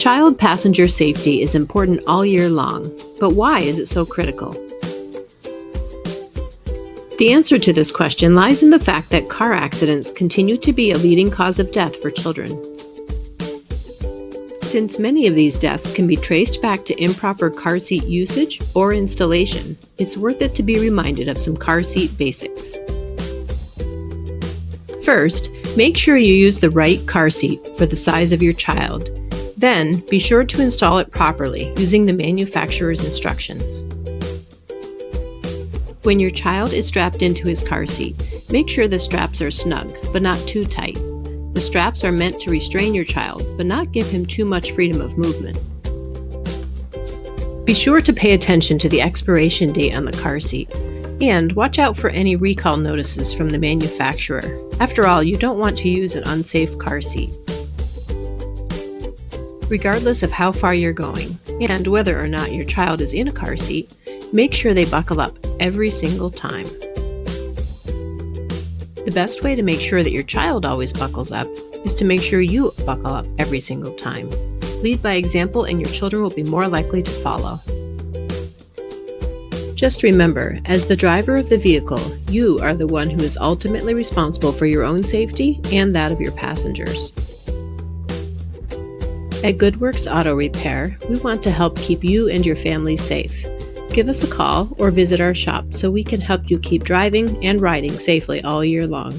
Child passenger safety is important all year long, but why is it so critical? The answer to this question lies in the fact that car accidents continue to be a leading cause of death for children. Since many of these deaths can be traced back to improper car seat usage or installation, it's worth it to be reminded of some car seat basics. First, make sure you use the right car seat for the size of your child. Then, be sure to install it properly using the manufacturer's instructions. When your child is strapped into his car seat, make sure the straps are snug, but not too tight. The straps are meant to restrain your child, but not give him too much freedom of movement. Be sure to pay attention to the expiration date on the car seat, and watch out for any recall notices from the manufacturer. After all, you don't want to use an unsafe car seat. Regardless of how far you're going, and whether or not your child is in a car seat, make sure they buckle up every single time. The best way to make sure that your child always buckles up is to make sure you buckle up every single time. Lead by example and your children will be more likely to follow. Just remember, as the driver of the vehicle, you are the one who is ultimately responsible for your own safety and that of your passengers. At GoodWorks Auto Repair, we want to help keep you and your family safe. Give us a call or visit our shop so we can help you keep driving and riding safely all year long.